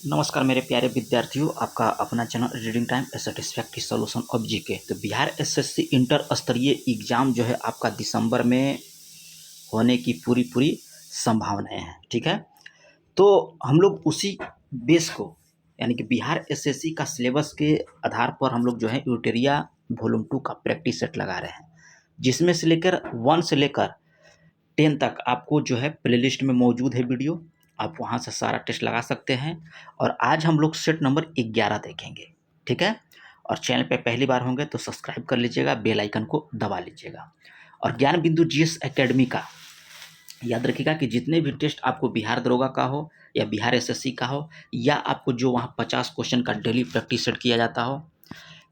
नमस्कार मेरे प्यारे विद्यार्थियों, आपका अपना channel reading time A satisfactory solution of GK. तो बिहार एसएससी इंटर स्तरीय एग्जाम जो है आपका दिसंबर में होने की पूरी पूरी संभावनाएं हैं। ठीक है, तो हम लोग उसी बेस को यानी कि बिहार एसएससी का सिलेबस के आधार पर हम लोग जो है यूटेरिया वॉल्यूम 2 का प्रैक्टिस सेट लगा रहे हैं, जिसमें से लेकर 1 से लेकर 10 तक आपको जो है प्लेलिस्ट में मौजूद है वीडियो। आप वहाँ से सारा टेस्ट लगा सकते हैं। और आज हम लोग सेट नंबर 11 देखेंगे। ठीक है, और चैनल पे पहली बार होंगे तो सब्सक्राइब कर लीजिएगा, बेल आइकन को दबा लीजिएगा। और ज्ञान बिंदु जीएस एकेडमी का याद रखिएगा कि जितने भी टेस्ट आपको बिहार दरोगा का हो या बिहार एसएससी का हो, या आपको जो वहाँ 50 क्वेश्चन का डेली प्रैक्टिस सेट किया जाता हो,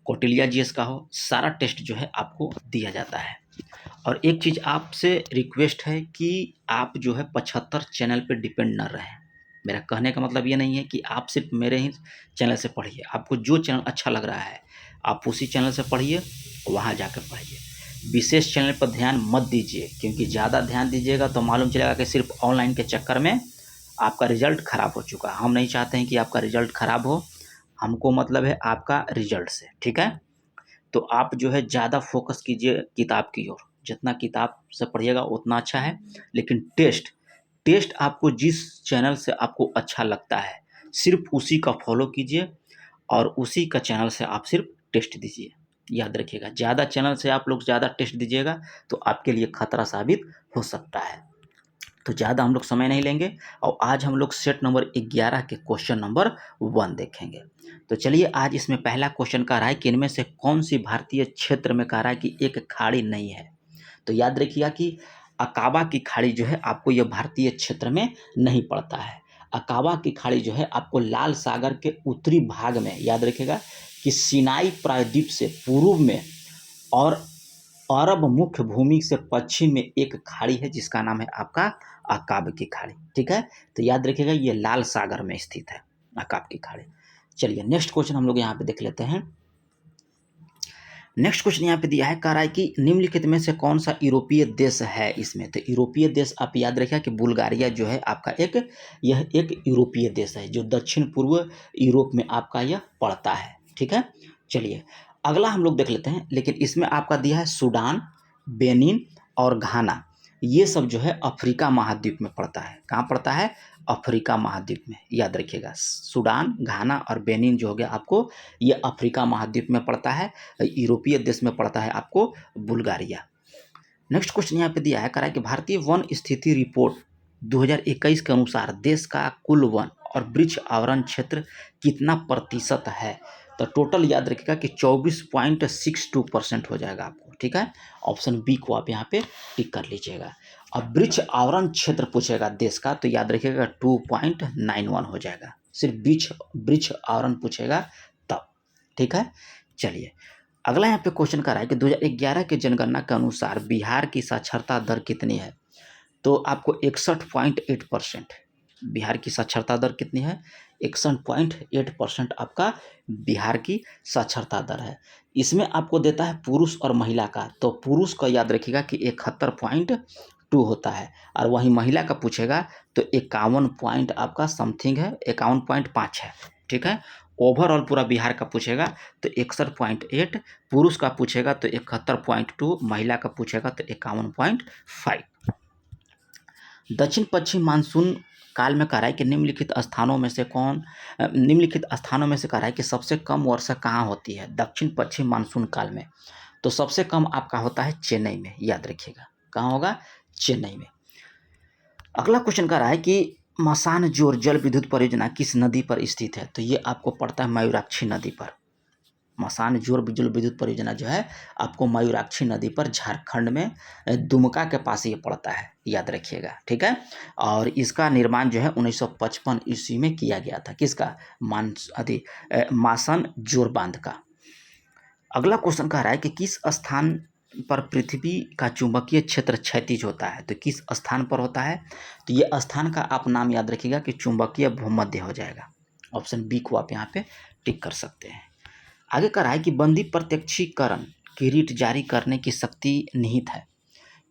कौटिल्य जीएस का हो, सारा टेस्ट जो है आपको दिया जाता है। और एक चीज़ आपसे रिक्वेस्ट है कि आप जो है 75 चैनल पे डिपेंड न रहें। मेरा कहने का मतलब ये नहीं है कि आप सिर्फ मेरे ही चैनल से पढ़िए। आपको जो चैनल अच्छा लग रहा है आप उसी चैनल से पढ़िए, वहाँ जाकर पढ़िए। विशेष चैनल पर ध्यान मत दीजिए, क्योंकि ज़्यादा ध्यान दीजिएगा तो मालूम चलेगा कि सिर्फ ऑनलाइन के चक्कर में आपका रिजल्ट ख़राब हो चुका है। हम नहीं चाहते हैं कि आपका रिजल्ट ख़राब हो, हमको मतलब है आपका रिजल्ट से। ठीक है, तो आप जो है ज़्यादा फोकस कीजिए किताब की ओर। जितना किताब से पढ़िएगा उतना अच्छा है। लेकिन टेस्ट टेस्ट आपको जिस चैनल से आपको अच्छा लगता है सिर्फ उसी का फॉलो कीजिए, और उसी का चैनल से आप सिर्फ टेस्ट दीजिए। याद रखिएगा, ज़्यादा चैनल से आप लोग ज़्यादा टेस्ट दीजिएगा तो आपके लिए खतरा साबित हो सकता है। तो ज़्यादा हम लोग समय नहीं लेंगे, और आज हम लोग सेट नंबर 11 के क्वेश्चन नंबर 1 देखेंगे। तो चलिए, आज इसमें पहला क्वेश्चन कह रहा है कि इनमें से कौन सी भारतीय क्षेत्र में कह रहा है कि एक खाड़ी नहीं है। तो याद रखिएगा कि अकाबा की खाड़ी जो है आपको यह भारतीय क्षेत्र में नहीं पड़ता है। अकाबा की खाड़ी जो है आपको लाल सागर के उत्तरी भाग में, याद रखिएगा कि सिनाई प्रायद्वीप से पूर्व में और अरब मुख्य भूमि से पश्चिम में एक खाड़ी है जिसका नाम है आपका अकाब की खाड़ी। ठीक है, तो याद रखिएगा ये लाल सागर में स्थित है अकाब की खाड़ी। चलिए नेक्स्ट क्वेश्चन हम लोग यहाँ पे देख लेते हैं। नेक्स्ट क्वेश्चन यहाँ पे दिया है, कह रहा है कि निम्नलिखित में से कौन सा यूरोपीय देश है इसमें। तो यूरोपीय देश आप याद रखिएगा कि बुल्गारिया जो है आपका यह एक यूरोपीय देश है जो दक्षिण पूर्व यूरोप में आपका यह पड़ता है। ठीक है, चलिए अगला हम लोग देख लेते हैं। लेकिन इसमें आपका दिया है सूडान, बेनिन और घाना। ये सब जो है अफ्रीका महाद्वीप में पड़ता है। कहाँ पड़ता है? अफ्रीका महाद्वीप में। याद रखिएगा, सूडान, घाना और बेनिन जो हो गया आपको, ये अफ्रीका महाद्वीप में पड़ता है। यूरोपीय देश में पड़ता है आपको बुल्गारिया। नेक्स्ट क्वेश्चन यहाँ पे दिया है, कह रहा है कि भारतीय वन स्थिति रिपोर्ट 2021 के अनुसार देश का कुल वन और वृक्ष आवरण क्षेत्र कितना प्रतिशत है। तो टोटल याद रखिएगा कि 24.62% हो जाएगा आपको। ठीक है, ऑप्शन बी को आप यहाँ पे टिक कर लीजिएगा। अब वृक्ष आवरण क्षेत्र पूछेगा देश का, तो याद रखिएगा 2.91 हो जाएगा। सिर्फ वृक्ष आवरण पूछेगा तब। ठीक है, चलिए अगला यहाँ पे क्वेश्चन कर रहा है कि 2011 के जनगणना के अनुसार बिहार की साक्षरता दर कितनी है। तो आपको 61.8%। बिहार की साक्षरता दर कितनी है? 61.8% आपका बिहार की साक्षरता दर है। इसमें आपको देता है पुरुष और महिला का, तो पुरुष का याद रखिएगा कि 71.2 होता है, और वहीं महिला का पूछेगा तो 51 पॉइंट आपका समथिंग है, 51.5 है। ठीक है, ओवरऑल पूरा बिहार का पूछेगा तो 61.8, पुरुष का पूछेगा तो 71.2, महिला का पूछेगा तो 51.5। दक्षिण पश्चिम मानसून काल में कह रहा है कि निम्नलिखित स्थानों में से कह रहा है कि सबसे कम वर्षा कहाँ होती है दक्षिण पश्चिम मानसून काल में। तो सबसे कम आपका होता है चेन्नई में। याद रखिएगा, कहाँ होगा? चेन्नई में। अगला क्वेश्चन कह रहा है कि मसानजोर जल विद्युत परियोजना किस नदी पर स्थित है। तो ये आपको पड़ता है मयूराक्षी नदी पर। मसानजोर जल विद्युत परियोजना जो है आपको मयूराक्षी नदी पर झारखंड में दुमका के पास ये पड़ता है। याद रखिएगा, ठीक है। और इसका निर्माण जो है 1955 ईस्वी में किया गया था। किसका? मासनजोर बांध का। अगला क्वेश्चन कह रहा है कि किस स्थान पर पृथ्वी का चुंबकीय क्षेत्र क्षैतिज होता है। तो किस स्थान पर होता है? तो ये स्थान का आप नाम याद रखिएगा कि चुंबकीय भूमध्य हो जाएगा। ऑप्शन बी को आप यहाँ पे टिक कर सकते हैं। आगे कह रहा है कि बंदी प्रत्यक्षीकरण की रीट जारी करने की शक्ति निहित है।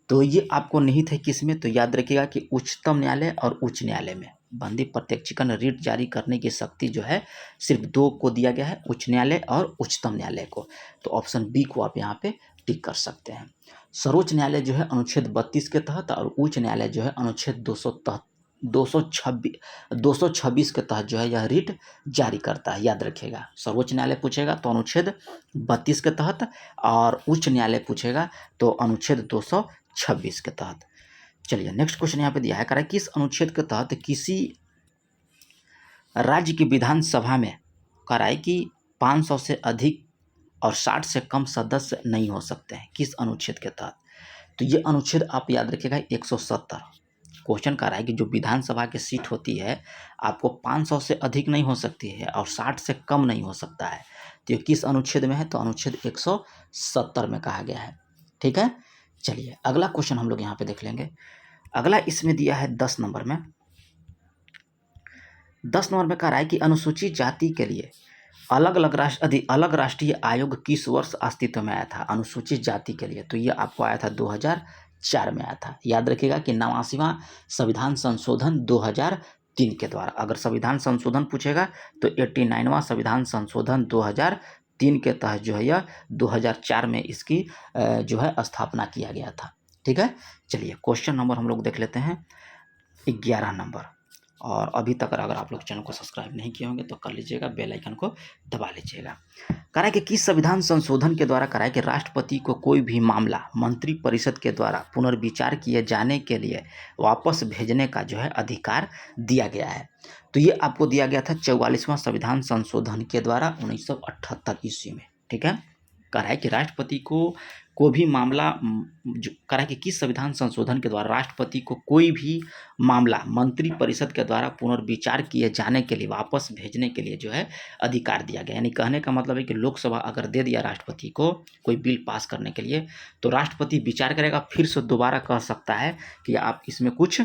तो ये आपको निहित है किसमें? तो याद रखिएगा कि उच्चतम न्यायालय और उच्च न्यायालय में। बंदी प्रत्यक्षीकरण रीट जारी करने की शक्ति जो है सिर्फ दो को दिया गया है, उच्च न्यायालय और उच्चतम न्यायालय को। तो ऑप्शन बी को आप यहाँ पे टिक कर सकते हैं। सर्वोच्च न्यायालय जो है अनुच्छेद 32 के तहत और उच्च न्यायालय जो है अनुच्छेद 226 के तहत जो है यह रीट जारी करता है, याद रखिएगा। सर्वोच्च न्यायालय पूछेगा तो अनुच्छेद 32 के तहत और उच्च न्यायालय पूछेगा तो अनुच्छेद 226 के तहत। चलिए नेक्स्ट क्वेश्चन यहाँ पे दिया है, कह रहा है किस अनुच्छेद के तहत किसी राज्य की विधानसभा में कह रहा है कि 500 से अधिक और 60 से कम सदस्य नहीं हो सकते हैं, किस अनुच्छेद के तहत? तो ये अनुच्छेद आप याद रखिएगा 170। क्वेश्चन कर रहा है कि जो विधानसभा की सीट होती है आपको 500 से अधिक नहीं हो सकती है और 60 से कम नहीं हो सकता है, तो ये किस अनुच्छेद में है? तो अनुच्छेद 170 में कहा गया है। ठीक है, चलिए अगला क्वेश्चन हम लोग यहाँ पे देख लेंगे। अगला इसमें दिया है 10 नंबर में। 10 नंबर में कह रहा है कि अनुसूचित जाति के लिए अलग राष्ट्रीय आयोग किस वर्ष अस्तित्व में आया था? अनुसूचित जाति के लिए तो ये आपको आया था 2004 में आया था। याद रखिएगा कि 89वां संविधान संशोधन 2003 के द्वारा। अगर संविधान संशोधन पूछेगा तो 89वां संविधान संशोधन 2003 के तहत जो है यह 2004 में इसकी जो है स्थापना किया गया था। ठीक है, चलिए क्वेश्चन नंबर हम लोग देख लेते हैं 11 नंबर। और अभी तक अगर आप लोग चैनल को सब्सक्राइब नहीं किए होंगे तो कर लीजिएगा, बेल आइकन को दबा लीजिएगा। कह रहा है कि किस संविधान संशोधन के द्वारा कह रहा है कि राष्ट्रपति को कोई भी मामला मंत्रिपरिषद के द्वारा पुनर्विचार किए जाने के लिए वापस भेजने का जो है अधिकार दिया गया है? तो ये आपको दिया गया था 44वां संविधान संशोधन के द्वारा 1978 ईस्वी में। ठीक है, कह रहा है कि राष्ट्रपति को भी मामला जो कह रहा है कि किस संविधान संशोधन के द्वारा राष्ट्रपति को कोई भी मामला मंत्रिपरिषद के द्वारा पुनर्विचार किए जाने के लिए वापस भेजने के लिए जो है अधिकार दिया गया। यानी कहने का मतलब है कि लोकसभा अगर दे दिया राष्ट्रपति को कोई बिल पास करने के लिए तो राष्ट्रपति विचार करेगा, फिर से दोबारा कह सकता है कि आप इसमें कुछ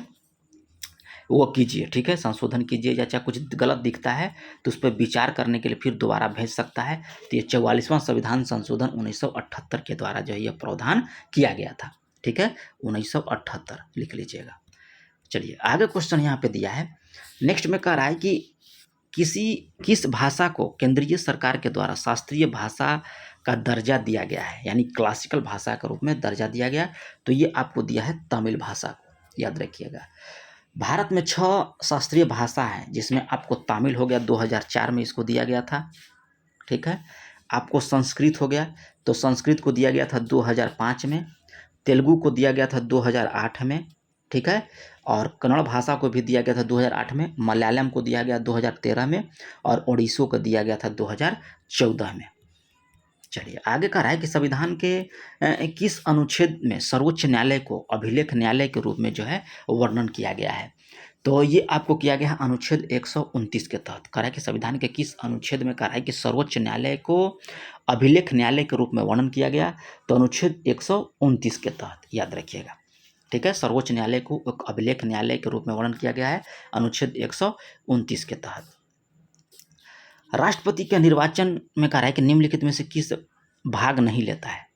वो कीजिए, ठीक है, संशोधन कीजिए, या चाहे कुछ गलत दिखता है तो उस पर विचार करने के लिए फिर दोबारा भेज सकता है। तो ये 44वां संविधान संशोधन 1978 के द्वारा जो है यह प्रावधान किया गया था। ठीक है, 1978 लिख लीजिएगा। चलिए आगे क्वेश्चन यहाँ पे दिया है। नेक्स्ट में कह रहा है कि किस भाषा को केंद्रीय सरकार के द्वारा शास्त्रीय भाषा का दर्जा दिया गया है, यानी क्लासिकल भाषा के रूप में दर्जा दिया गया? तो ये आपको दिया है तमिल भाषा को, याद रखिएगा। भारत में 6 शास्त्रीय भाषा है जिसमें आपको तमिल हो गया, 2004 में इसको दिया गया था। ठीक है, आपको संस्कृत हो गया तो संस्कृत को दिया गया था 2005 में, तेलुगु को दिया गया था 2008 में। ठीक है, और कन्नड़ भाषा को भी दिया गया था 2008 में, मलयालम को दिया गया 2013 में और ओडिशा को दिया गया था 2014 में। चलिए आगे कह रहा है कि संविधान के किस अनुच्छेद में सर्वोच्च न्यायालय को अभिलेख न्यायालय के रूप में जो है वर्णन किया गया है? तो ये आपको किया गया है अनुच्छेद 129 के तहत। कह रहा है कि संविधान के किस अनुच्छेद में कह रहा है कि सर्वोच्च न्यायालय को अभिलेख न्यायालय के रूप में वर्णन किया गया? तो अनुच्छेद 129 के तहत, याद रखिएगा। ठीक है, सर्वोच्च न्यायालय को एक अभिलेख न्यायालय के रूप में वर्णन किया गया है अनुच्छेद 129 के तहत। राष्ट्रपति के निर्वाचन में कह रहा है कि निम्नलिखित में से किस भाग नहीं लेता है?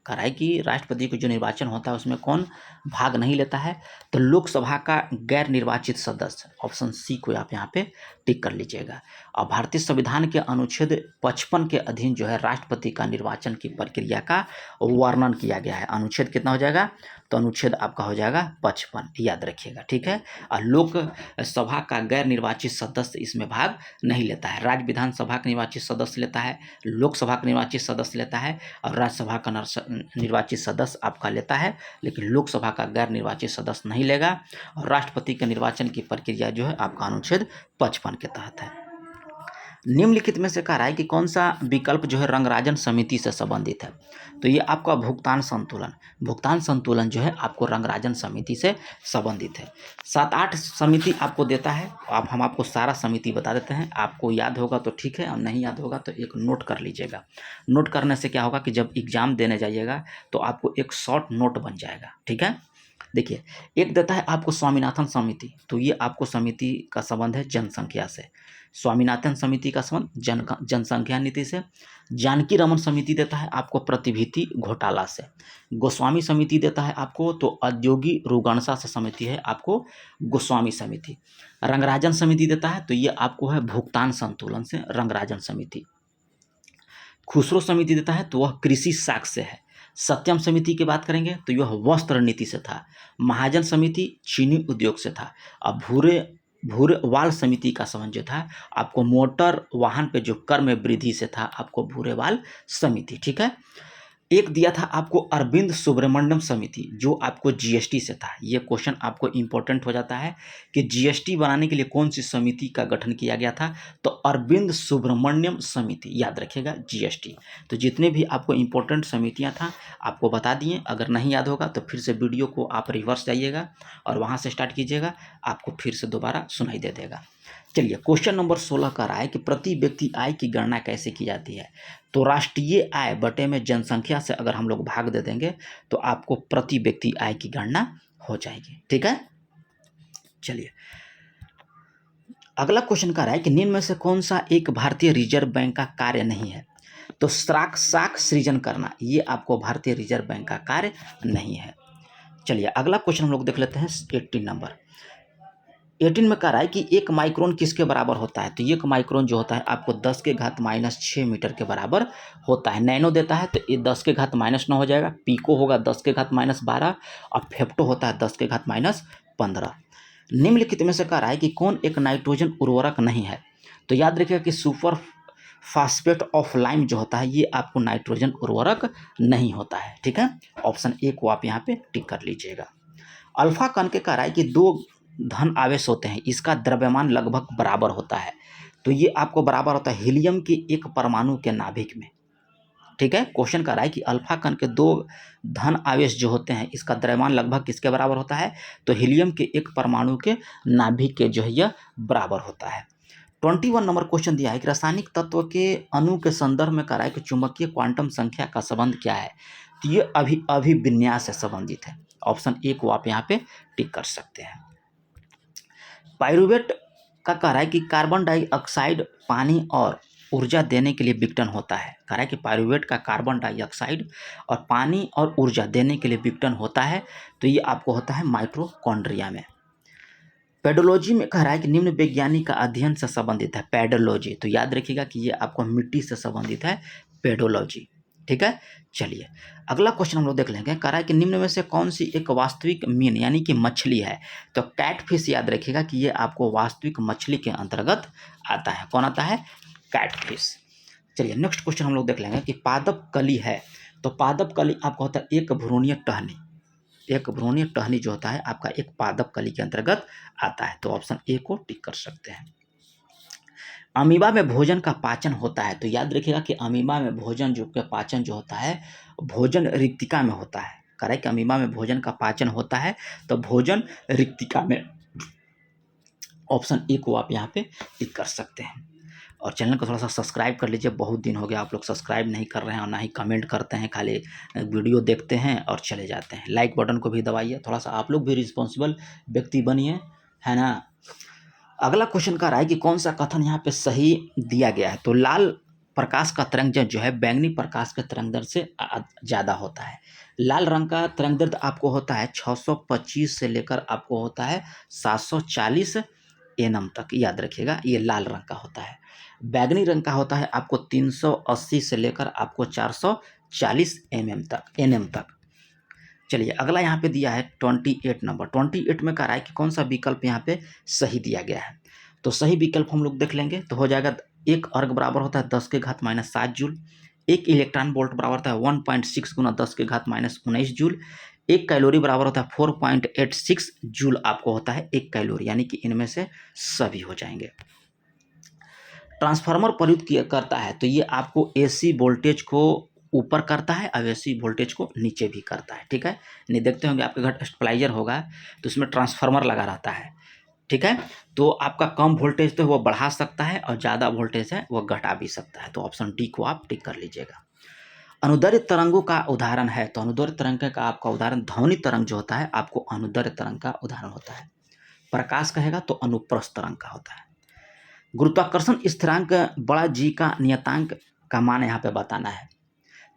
कह रहा है कि राष्ट्रपति को जो निर्वाचन होता है उसमें कौन भाग नहीं लेता है? तो लोकसभा का गैर निर्वाचित सदस्य, ऑप्शन सी को आप यहाँ पे टिक कर लीजिएगा। और भारतीय संविधान के अनुच्छेद 55 के अधीन जो है राष्ट्रपति का निर्वाचन की प्रक्रिया का वर्णन किया गया है। अनुच्छेद कितना हो जाएगा? तो अनुच्छेद आपका हो जाएगा 55, याद रखिएगा। ठीक है, और लोकसभा का गैर निर्वाचित सदस्य इसमें भाग नहीं लेता है। राज्य विधानसभा का निर्वाचित सदस्य लेता है, लोकसभा का निर्वाचित सदस्य लेता है और राज्यसभा का निर्वाचित सदस्य आपका लेता है, लेकिन लोकसभा का गैर निर्वाचित सदस्य नहीं लेगा। और राष्ट्रपति के निर्वाचन की प्रक्रिया जो है आपका अनुच्छेद 55 के तहत है। निम्नलिखित में से कह रहा है कि कौन सा विकल्प जो है रंगराजन समिति से संबंधित है? तो ये आपका भुगतान संतुलन जो है आपको रंगराजन समिति से संबंधित है। 7-8 समिति आपको देता है, हम आपको सारा समिति बता देते हैं। आपको याद होगा तो ठीक है, और नहीं याद होगा तो एक नोट कर लीजिएगा। नोट करने से क्या होगा कि जब एग्जाम देने जाइएगा तो आपको एक शॉर्ट नोट बन जाएगा। ठीक है, देखिए, एक देता है आपको स्वामीनाथन समिति, तो ये आपको समिति का संबंध है जनसंख्या से। स्वामीनाथन समिति का संबंध जनसंख्या नीति से। जानकी रमन समिति देता है आपको प्रतिभूति घोटाला से। गोस्वामी समिति देता है आपको तो औद्योगिक रुगणसा से समिति है आपको गोस्वामी समिति। रंगराजन समिति देता है तो ये आपको है भुगतान संतुलन से रंगराजन समिति। खुसरो समिति देता है तो वह कृषि साख से है। सत्यम समिति की बात करेंगे तो यह वस्त्र नीति से था। महाजन समिति चीनी उद्योग से था। अब भूरेवाल समिति का संबंध जो था आपको मोटर वाहन पे जो कर में वृद्धि से था आपको भूरेवाल समिति। ठीक है, एक दिया था आपको अरविंद सुब्रमण्यम समिति जो आपको जीएसटी से था। ये क्वेश्चन आपको इंपॉर्टेंट हो जाता है कि जीएसटी बनाने के लिए कौन सी समिति का गठन किया गया था, तो अरविंद सुब्रमण्यम समिति, याद रखिएगा जीएसटी। तो जितने भी आपको इंपॉर्टेंट समितियां था आपको बता दिए। अगर नहीं याद होगा तो फिर से वीडियो को आप रिवर्स जाइएगा और वहां से स्टार्ट कीजिएगा, आपको फिर से दोबारा सुनाई दे देगा। चलिए, क्वेश्चन नंबर 16 का रहा है कि प्रति व्यक्ति आय की गणना कैसे की जाती है। तो राष्ट्रीय आय बटे में जनसंख्या से अगर हम लोग भाग दे देंगे तो आपको प्रति व्यक्ति आय की गणना हो जाएगी। ठीक है, चलिए अगला क्वेश्चन का रहा है कि निम्न में से कौन सा एक भारतीय रिजर्व बैंक का कार्य नहीं है। तो साख सृजन करना ये आपको भारतीय रिजर्व बैंक का कार्य नहीं है। चलिए अगला क्वेश्चन हम लोग देख लेते हैं 18 नंबर। 18 में कह रहा है कि 1 माइक्रोन किसके बराबर होता है। तो 1 माइक्रोन जो होता है आपको 10 के घात -6 मीटर के बराबर होता है। नैनो देता है तो ये 10 के घात -9 हो जाएगा। पीको होगा 10 के घात -12 और फेप्टो होता है 10 के घात -15। निम्नलिखित में से कह रहा है कि कौन एक नाइट्रोजन उर्वरक नहीं है। तो याद रखिएगा कि सुपर फास्फेट ऑफ लाइम जो होता है ये आपको नाइट्रोजन उर्वरक नहीं होता है। ठीक है, ऑप्शन ए को आप यहाँ पे टिक कर लीजिएगा। अल्फा कण के कह रहा है कि 2 धन आवेश होते हैं, इसका द्रव्यमान लगभग बराबर होता है। तो ये आपको बराबर होता है हीलियम के एक परमाणु के नाभिक में। ठीक है, क्वेश्चन कर रहा है कि अल्फा कण के 2 धन आवेश जो होते हैं इसका द्रव्यमान लगभग किसके बराबर होता है। तो हीलियम के एक परमाणु के नाभिक के जो है यह बराबर होता है। 21 नंबर क्वेश्चन दिया है कि रासायनिक तत्व के अणु के संदर्भ में कह रहा है कि चुंबकीय क्वांटम संख्या का संबंध क्या है। तो ये अभिविन्यास से संबंधित है। ऑप्शन ए को आप यहाँ पे टिक कर सकते हैं। पाइरूवेट का कह रहा है कि कार्बन डाइऑक्साइड पानी और ऊर्जा देने के लिए विघटन होता है। कह रहा है कि पाइरूवेट का कार्बन डाइऑक्साइड और पानी और ऊर्जा देने के लिए विघटन होता है। तो ये आपको होता है माइटोकॉन्ड्रिया में। पेडोलॉजी में कह रहा है कि निम्न वैज्ञानिक का अध्ययन से संबंधित है पेडोलॉजी। तो याद रखिएगा कि ये आपको मिट्टी से संबंधित है पेडोलॉजी। ठीक है, चलिए अगला क्वेश्चन हम लोग देख लेंगे। कह रहा है कि निम्न में से कौन सी एक वास्तविक मीन यानी कि मछली है। तो कैटफिश, याद रखिएगा कि ये आपको वास्तविक मछली के अंतर्गत आता है। कौन आता है, कैटफिश। चलिए नेक्स्ट क्वेश्चन हम लोग देख लेंगे कि पादप कली है। तो पादप कली आपका होता है एक भ्रूणीय टहनी। एक भ्रूणीय टहनी जो होता है आपका एक पादप कली के अंतर्गत आता है। तो ऑप्शन ए को टिक कर सकते हैं। अमीबा में भोजन का पाचन होता है। तो याद रखिएगा कि अमीबा में भोजन जो का पाचन जो होता है भोजन रिक्तिका में होता है। कह रहा है कि अमीबा में भोजन का पाचन होता है तो भोजन रिक्तिका में। ऑप्शन ए को आप यहाँ पे टिक कर सकते हैं। और चैनल को थोड़ा सा सब्सक्राइब कर लीजिए, बहुत दिन हो गया आप लोग सब्सक्राइब नहीं कर रहे हैं और ना ही कमेंट करते हैं, खाली वीडियो देखते हैं और चले जाते हैं। लाइक बटन को भी दबाइए, थोड़ा सा आप लोग भी रिस्पॉन्सिबल व्यक्ति बनिए, है ना। अगला क्वेश्चन का रहा है कि कौन सा कथन यहाँ पे सही दिया गया है। तो लाल प्रकाश का तरंग जो है बैंगनी प्रकाश के तरंग दर्द से ज़्यादा होता है। लाल रंग का तरंग दर्द आपको होता है 625 से लेकर आपको होता है 740 एनएम तक, याद रखिएगा ये लाल रंग का होता है। बैंगनी रंग का होता है आपको 380 से लेकर आपको 440 एनएम तक। चलिए अगला यहाँ पे दिया है 28 नंबर। 28 में कह रहा है कि कौन सा विकल्प यहाँ पे सही दिया गया है। तो सही विकल्प हम लोग देख लेंगे तो हो जाएगा 1 अर्ग बराबर होता है 10 के घात -7 जूल। 1 इलेक्ट्रॉन वोल्ट बराबर होता है 1.6 गुना 10 के घात -19 जूल। 1 कैलोरी बराबर होता है 4.86 जूल आपको होता है 1 कैलोरी, यानी कि इनमें से सभी हो जाएंगे। ट्रांसफार्मर प्रयुक्त करता है तो ये आपको एसी वोल्टेज को ऊपर करता है और एसी वोल्टेज को नीचे भी करता है। ठीक है, नहीं देखते होंगे आपके घर स्टेबलाइजर होगा तो उसमें ट्रांसफार्मर लगा रहता है। ठीक है, तो आपका कम वोल्टेज तो वो बढ़ा सकता है और ज़्यादा वोल्टेज है वो घटा भी सकता है। तो ऑप्शन डी को आप टिक कर लीजिएगा। अनुदैर्ध्य तरंगों का उदाहरण है, तो अनुदैर्ध्य तरंग का आपका उदाहरण ध्वनि तरंग जो होता है आपको अनुदैर्ध्य तरंग का उदाहरण होता है। प्रकाश कहेगा तो अनुप्रस्थ तरंग का होता है। गुरुत्वाकर्षण स्थिरांक बड़ा जी का नियतांक का मान यहाँ पे बताना है,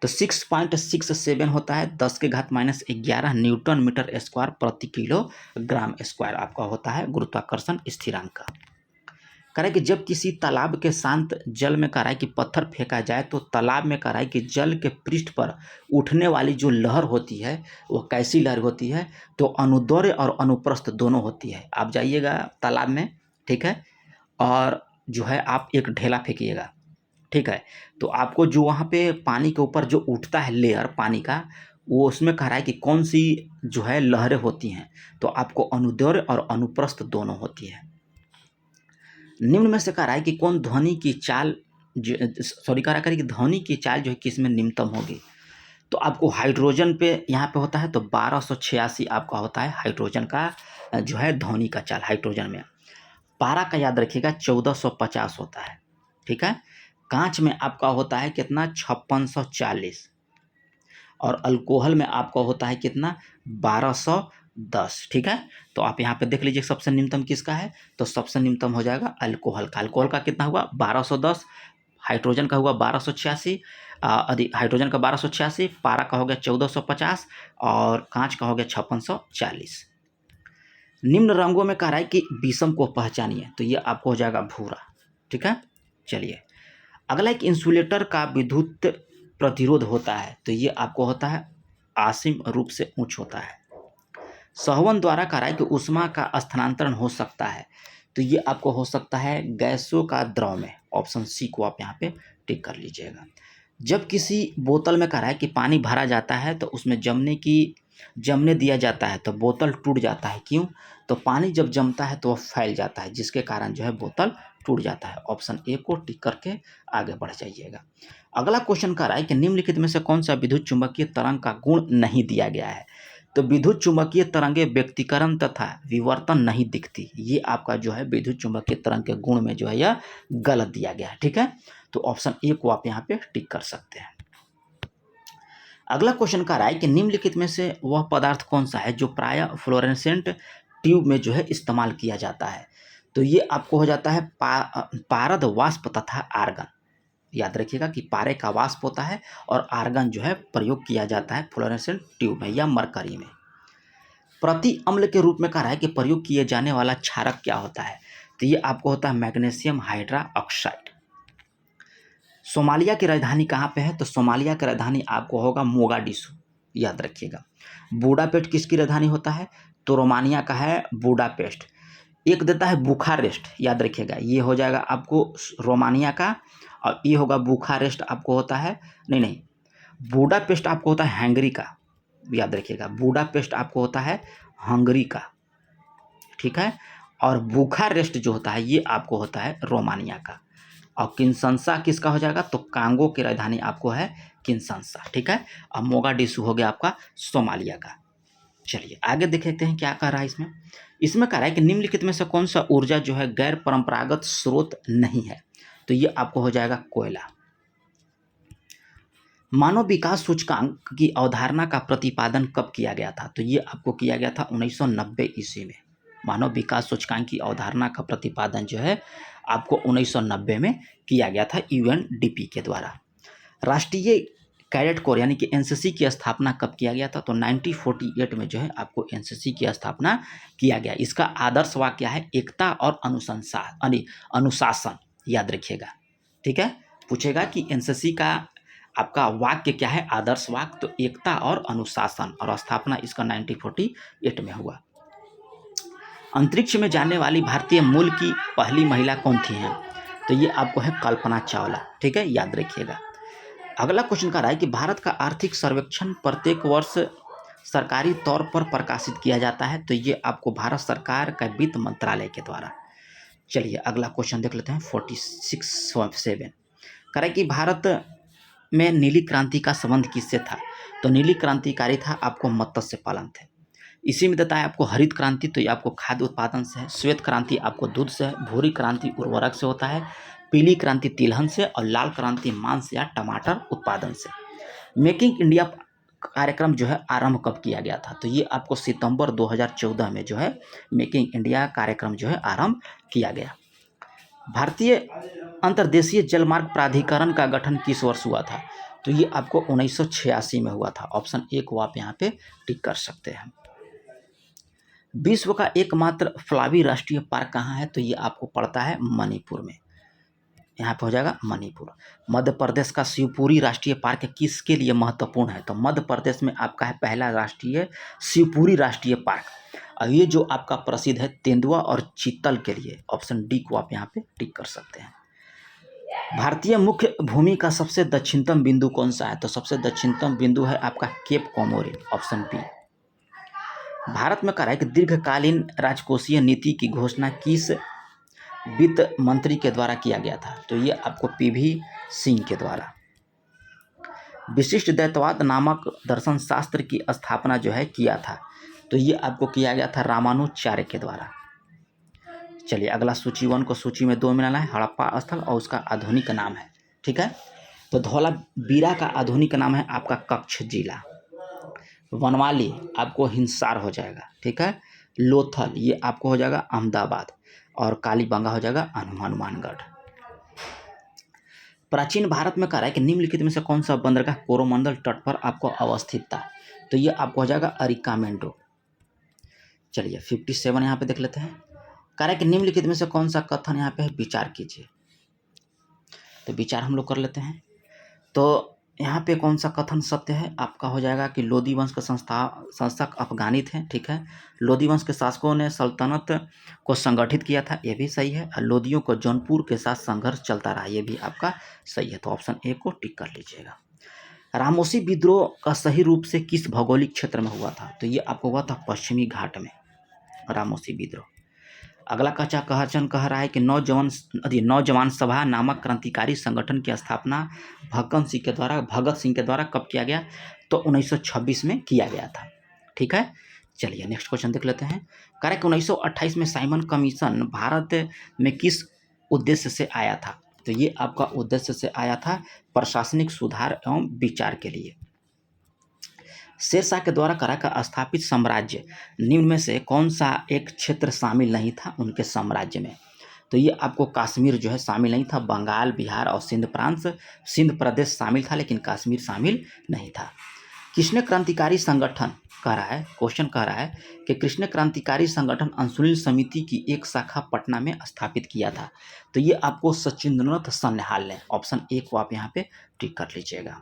तो 6.67 होता है, 10⁻⁻11 न्यूटन मीटर स्क्वायर प्रति किलोग्राम स्क्वायर आपका होता है गुरुत्वाकर्षण स्थिरांक का। कह रहा है कि जब किसी तालाब के शांत जल में कह रहा है कि पत्थर फेंका जाए तो तालाब में कह रहा है कि जल के पृष्ठ पर उठने वाली जो लहर होती है वो कैसी लहर होती है, तो अनुदैर्ध्य और अनुप्रस्थ दोनों होती है। आप जाइएगा तालाब में, ठीक है, और जो है आप एक ढेला फेंकिएगा, ठीक है, तो आपको जो वहाँ पे पानी के ऊपर जो उठता है लेयर पानी का, वो उसमें कह रहा है कि कौन सी जो है लहरें होती हैं, तो आपको अनुदैर्ध्य और अनुप्रस्थ दोनों होती है। निम्न में से कह रहा है कि कौन ध्वनि की चाल कह रहा है कि ध्वनि की चाल जो है किसमें निम्नतम होगी, तो आपको हाइड्रोजन पे यहाँ पे होता है, तो 1286 आपका होता है हाइड्रोजन का जो है ध्वनि का चाल हाइड्रोजन में। पारा का याद रखिएगा 1450 होता है, ठीक है। कांच में आपका होता है कितना 5640, और अल्कोहल में आपका होता है कितना 1210, ठीक है। तो आप यहाँ पे देख लीजिए सबसे निम्नतम किसका है, तो सबसे निम्नतम हो जाएगा अल्कोहल का। अल्कोहल का कितना हुआ 1210, हाइड्रोजन का हुआ 1286, हाइड्रोजन का 1286, पारा का हो गया 1450 और कांच का हो गया 5640। निम्न रंगों में कह रहा है कि विषम को पहचानिए, तो ये आपको हो जाएगा भूरा, ठीक है। चलिए अगला एक इंसुलेटर का विद्युत प्रतिरोध होता है, तो ये आपको होता है आसिम रूप से उच्च होता है। संवहन द्वारा कह रहा है कि ऊष्मा का स्थानांतरण हो सकता है, तो ये आपको हो सकता है गैसों का द्रव में, ऑप्शन सी को आप यहाँ पे टिक कर लीजिएगा। जब किसी बोतल में कह रहा है कि पानी भरा जाता है तो उसमें जमने दिया जाता है तो बोतल टूट जाता है, क्यों, तो पानी जब जमता है तो वह फैल जाता है, जिसके कारण जो है बोतल टूट जाता है। ऑप्शन ए को टिक करके आगे बढ़ जाइएगा। अगला क्वेश्चन कह रहा है कि निम्नलिखित में से कौन सा विद्युत चुंबकीय तरंग का गुण नहीं दिया गया है, तो विद्युत चुंबकीय तरंगे व्यक्तिकरण तथा विवर्तन नहीं दिखती, ये आपका जो है विद्युत चुंबकीय तरंग के गुण में जो है यह गलत दिया गया है, ठीक है। तो ऑप्शन ए को आप यहाँ पे टिक कर सकते हैं। अगला क्वेश्चन कह रहा है कि निम्नलिखित में से वह पदार्थ कौन सा है जो प्रायः फ्लोरेसेंट ट्यूब में जो है इस्तेमाल किया जाता है, तो ये आपको हो जाता है पारद वाष्प तथा आर्गन। याद रखिएगा कि पारे का वाष्प होता है और आर्गन जो है प्रयोग किया जाता है फ्लोरेसेंट ट्यूब में या मरकरी में। प्रति अम्ल के रूप में कह रहा है कि प्रयोग किए जाने वाला क्षारक क्या होता है, तो ये आपको होता है मैग्नीशियम हाइड्रोक्साइड। सोमालिया की राजधानी कहाँ पे है, तो सोमालिया की राजधानी आपको होगा मोगाडिशु, याद रखिएगा। बुडापेस्ट किसकी राजधानी होता है, तो रोमानिया का है बुडापेस्ट। एक देता है बुखारेस्ट, याद रखिएगा, ये हो जाएगा आपको रोमानिया का, और ये होगा बुखारेस्ट आपको होता है नहीं बुडापेस्ट आपको होता है हंगरी का, याद रखिएगा, बुडापेस्ट आपको होता है हंगरी का, ठीक है। और बुखारेस्ट जो होता है ये आपको होता है रोमानिया का। और किन्शसा किसका हो जाएगा, तो कांगो की राजधानी आपको है किन्शसा, ठीक है। और मोगाडिशु हो गया आपका सोमालिया का। चलिए आगे देखते हैं क्या कह रहा है इसमें कह रहा है कि निम्नलिखित में से कौन सा ऊर्जा जो है गैर परंपरागत स्रोत नहीं है, तो ये आपको हो जाएगा कोयला। मानव विकास सूचकांक की अवधारणा का प्रतिपादन कब किया गया था, तो ये आपको किया गया था 1990 ईस्वी में। मानव विकास सूचकांक की अवधारणा का प्रतिपादन जो है आपको 1990 में किया गया था यूएनडीपी के द्वारा। राष्ट्रीय कैडेट कोर यानी कि एनसीसी की स्थापना कब किया गया था, तो 1948 में जो है आपको एनसीसी की स्थापना किया गया। इसका आदर्श वाक्य क्या है, एकता और अनुशासन, याद रखिएगा, ठीक है। पूछेगा कि एनसीसी का आपका वाक्य क्या है, आदर्श वाक्य, तो एकता और अनुशासन, और स्थापना इसका 1948 में हुआ। अंतरिक्ष में जाने वाली भारतीय मूल की पहली महिला कौन थी हैं, तो ये आपको है कल्पना चावला, ठीक है, याद रखिएगा। अगला क्वेश्चन कह रहा है कि भारत का आर्थिक सर्वेक्षण प्रत्येक वर्ष सरकारी तौर पर प्रकाशित किया जाता है, तो ये आपको भारत सरकार का वित्त मंत्रालय के द्वारा। चलिए अगला क्वेश्चन देख लेते हैं 46.7। कह रहा है कि भारत में नीली क्रांति का संबंध किससे था, तो नीली क्रांतिकारी था आपको मत्स्य पालन थे। इसी में देता है आपको हरित क्रांति, तो ये आपको खाद्य उत्पादन से है। श्वेत क्रांति आपको दूध से है। भूरी क्रांति उर्वरक से होता है। पीली क्रांति तिलहन से, और लाल क्रांति मांस या टमाटर उत्पादन से। मेकिंग इंडिया कार्यक्रम जो है आरंभ कब किया गया था? तो ये आपको सितंबर 2014 में जो है मेकिंग इंडिया कार्यक्रम जो है आरंभ किया गया। भारतीय अंतर्देशीय जलमार्ग प्राधिकरण का गठन किस वर्ष हुआ था? तो ये आपको 1986 में हुआ था। ऑप्शन ए को आप यहाँ पे टिक कर सकते हैं। विश्व का एकमात्र फ्लावी राष्ट्रीय पार्क कहाँ है? तो ये आपको पड़ता है मणिपुर में। यहाँ पे हो जाएगा मणिपुर। मध्य प्रदेश का शिवपुरी राष्ट्रीय पार्क किसके लिए महत्वपूर्ण है? तो मध्य प्रदेश में आपका है पहला राष्ट्रीय शिवपुरी राष्ट्रीय पार्क। और ये जो आपका प्रसिद्ध है तेंदुआ और चीतल के लिए। ऑप्शन डी को आप यहाँ पे टिक कर सकते हैं। भारतीय मुख्य भूमि का सबसे दक्षिणतम बिंदु कौन सा है? तो सबसे दक्षिणतम बिंदु है आपका Cape Comorin. Option B. Bharat में करा है कि दीर्घकालीन राजकोषीय नीति की घोषणा किस वित्त मंत्री के द्वारा किया गया था? तो ये आपको पीवी सिंह के द्वारा। विशिष्ट द्वैतवाद नामक दर्शन शास्त्र की स्थापना जो है किया था? तो ये आपको किया गया था रामानुजाचार्य के द्वारा। चलिए अगला सूची 1 को सूची में 2 मिलाना है। हड़प्पा स्थल और उसका आधुनिक नाम है। ठीक है, तो धौलावीरा का आधुनिक नाम है आपका कच्छ जिला। वनवाली आपको हिंसार हो जाएगा। ठीक है, लोथल ये आपको हो जाएगा अहमदाबाद और कालीबंगा हो जाएगा हनुमानगढ़। प्राचीन भारत में कह रहा है कि निम्नलिखित में से कौन सा बंदरगाह कोरोमंडल तट पर आपको अवस्थित था? तो ये आपको हो जाएगा अरिकामेंडो। चलिए 57 यहाँ पे देख लेते हैं। कह रहा है कि निम्नलिखित में से कौन सा कथन यहाँ पे है? विचार कीजिए। तो विचार हम लोग कर लेते हैं। तो यहाँ पे कौन सा कथन सत्य है? आपका हो जाएगा कि लोदी वंश के संस्थापक अफगानी थे। ठीक है, लोदी वंश के शासकों ने सल्तनत को संगठित किया था, ये भी सही है। और लोदियों को जौनपुर के साथ संघर्ष चलता रहा, ये भी आपका सही है। तो ऑप्शन ए को टिक कर लीजिएगा। रामोसी विद्रोह का सही रूप से किस भौगोलिक क्षेत्र में हुआ था? तो ये आपको हुआ था पश्चिमी घाट में, रामोसी विद्रोह। अगला कहचन कह रहा है कि नौजवान सभा नामक क्रांतिकारी संगठन की स्थापना भगत सिंह के द्वारा कब किया गया? तो 1926 में किया गया था। ठीक है, चलिए नेक्स्ट क्वेश्चन देख लेते हैं। कह रहा है कि 1928 में साइमन कमीशन भारत में किस उद्देश्य से आया था? तो ये आपका उद्देश्य से आया था प्रशासनिक सुधार एवं विचार के लिए। शेरशाह के द्वारा करा का स्थापित साम्राज्य निम्न में से कौन सा एक क्षेत्र शामिल नहीं था उनके साम्राज्य में? तो ये आपको कश्मीर जो है शामिल नहीं था। बंगाल, बिहार और सिंध प्रदेश शामिल था, लेकिन कश्मीर शामिल नहीं था। किसने क्रांतिकारी संगठन कह रहा है, क्वेश्चन कह रहा है कि कृष्ण क्रांतिकारी संगठन अंशुलिन समिति की एक शाखा पटना में स्थापित किया था? तो ये आपको सचिंद्रनाथ सन्याल ने। ऑप्शन ए को आप यहाँ पे टिक कर लीजिएगा।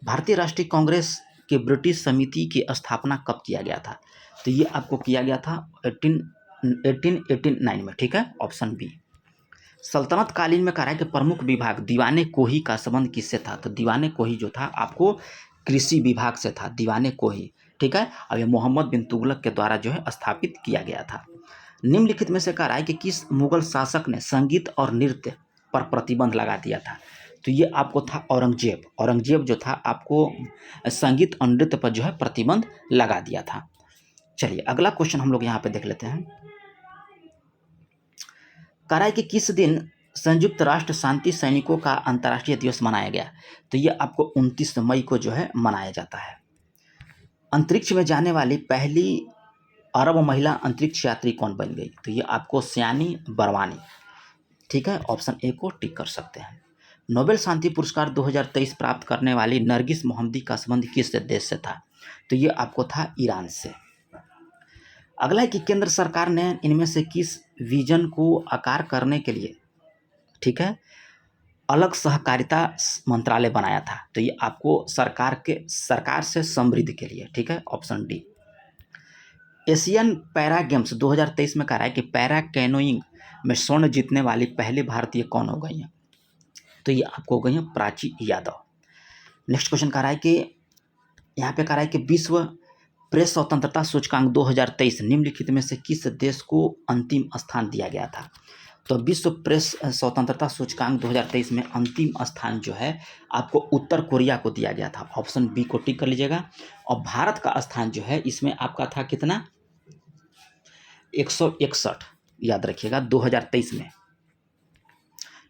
भारतीय राष्ट्रीय कांग्रेस के ब्रिटिश समिति की स्थापना कब किया गया था? तो ये आपको किया गया था 1889 में। ठीक है, ऑप्शन बी। सल्तनत कालीन में कह रहा है कि प्रमुख विभाग दीवाने कोही का संबंध किससे था? तो दीवाने कोही जो था आपको कृषि विभाग से था, दीवाने कोही। ठीक है, अब ये मोहम्मद बिन तुगलक के द्वारा जो है स्थापित किया गया था। निम्नलिखित में से कह रहा है कि किस मुगल शासक ने संगीत और नृत्य पर प्रतिबंध लगा दिया था? तो ये आपको था औरंगजेब जो था आपको संगीत और नृत्य पर जो है प्रतिबंध लगा दिया था। चलिए अगला क्वेश्चन हम लोग यहाँ पे देख लेते हैं। कह रहा है कि किस दिन संयुक्त राष्ट्र शांति सैनिकों का अंतर्राष्ट्रीय दिवस मनाया गया? तो ये आपको 29 मई को जो है मनाया जाता है। अंतरिक्ष में जाने वाली पहली अरब महिला अंतरिक्ष यात्री कौन बन गई? तो ये आपको सयानी बरवानी। ठीक है, ऑप्शन ए को टिक कर सकते हैं। नोबेल शांति पुरस्कार 2023 प्राप्त करने वाली नरगिस मोहम्मदी का संबंध किस देश से था? तो ये आपको था ईरान से। अगला है कि केंद्र सरकार ने इनमें से किस विजन को आकार करने के लिए, ठीक है, अलग सहकारिता मंत्रालय बनाया था? तो ये आपको सरकार से समृद्धि के लिए। ठीक है, option D. Asian para games 2023 में कह रहा है कि पैरा कैनोइंग में स्वर्ण जीतने वाली पहली भारतीय कौन हो गई हैं? तो ये आपको हो गई है प्राची यादव। नेक्स्ट क्वेश्चन कह रहा है कि यहाँ पे कह रहा है कि विश्व प्रेस स्वतंत्रता सूचकांक 2023 निम्नलिखित में से किस देश को अंतिम स्थान दिया गया था? तो विश्व प्रेस स्वतंत्रता सूचकांक 2023 में अंतिम स्थान जो है आपको उत्तर कोरिया को दिया गया था। ऑप्शन बी को टिक कर लीजिएगा। और भारत का स्थान जो है इसमें आपका था कितना? 161, याद रखिएगा 2023 में।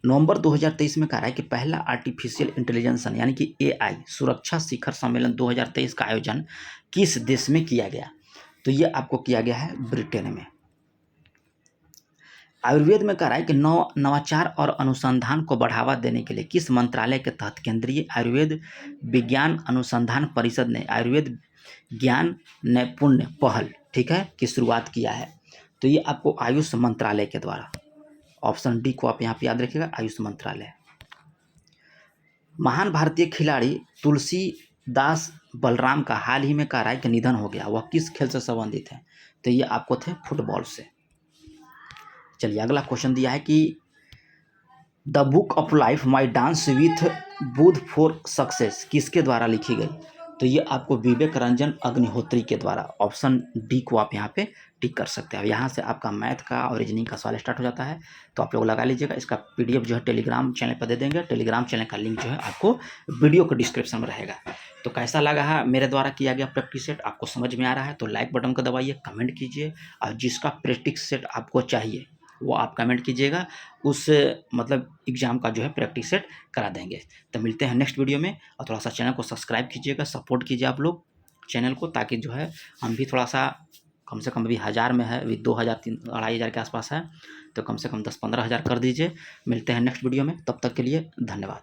नवंबर 2023 में कहा है कि पहला आर्टिफिशियल इंटेलिजेंस यानी कि एआई सुरक्षा शिखर सम्मेलन 2023 का आयोजन किस देश में किया गया? तो ये आपको किया गया है ब्रिटेन में। आयुर्वेद में कह रहा है कि नवाचार और अनुसंधान को बढ़ावा देने के लिए किस मंत्रालय के तहत केंद्रीय आयुर्वेद विज्ञान अनुसंधान परिषद ने आयुर्वेद ज्ञान नैपुण्य पहल, ठीक है, की शुरुआत किया है? तो ये आपको आयुष मंत्रालय के द्वारा, ऑप्शन डी को आप यहाँ पे याद रखिएगा, आयुष मंत्रालय। महान भारतीय खिलाड़ी तुलसीदास बलराम का हाल ही में कह रहा है कि निधन हो गया, वह किस खेल से संबंधित है? तो ये आपको थे फुटबॉल से। चलिए अगला क्वेश्चन दिया है कि the book of life my dance with Buddha for success किसके द्वारा लिखी गई? तो ये आपको विवेक रंजन अग्निहोत्री के द्वारा, ऑप्शन डी को आप यहाँ पे टिक कर सकते हैं। अब यहाँ से आपका मैथ का और रीजनिंग का सवाल स्टार्ट हो जाता है, तो आप लोग लगा लीजिएगा। इसका पीडीएफ जो है टेलीग्राम चैनल पर दे देंगे। टेलीग्राम चैनल का लिंक जो है आपको वीडियो के डिस्क्रिप्शन में रहेगा। तो कैसा लगा है मेरे द्वारा किया गया प्रैक्टिस सेट? आपको समझ में आ रहा है तो लाइक बटन को दबाइए, कमेंट कीजिए, और जिसका प्रैक्टिस सेट आपको चाहिए वो आप कमेंट कीजिएगा, उस मतलब एग्ज़ाम का जो है प्रैक्टिस सेट करा देंगे। तो मिलते हैं नेक्स्ट वीडियो में, और थोड़ा सा चैनल को सब्सक्राइब कीजिएगा, सपोर्ट कीजिए आप लोग चैनल को, ताकि जो है हम भी थोड़ा सा, कम से कम अभी 1000 में है, अभी 2000 2500 के आसपास है, तो कम से कम 10-15 हज़ार कर दीजिए। मिलते हैं नेक्स्ट वीडियो में, तब तक के लिए धन्यवाद।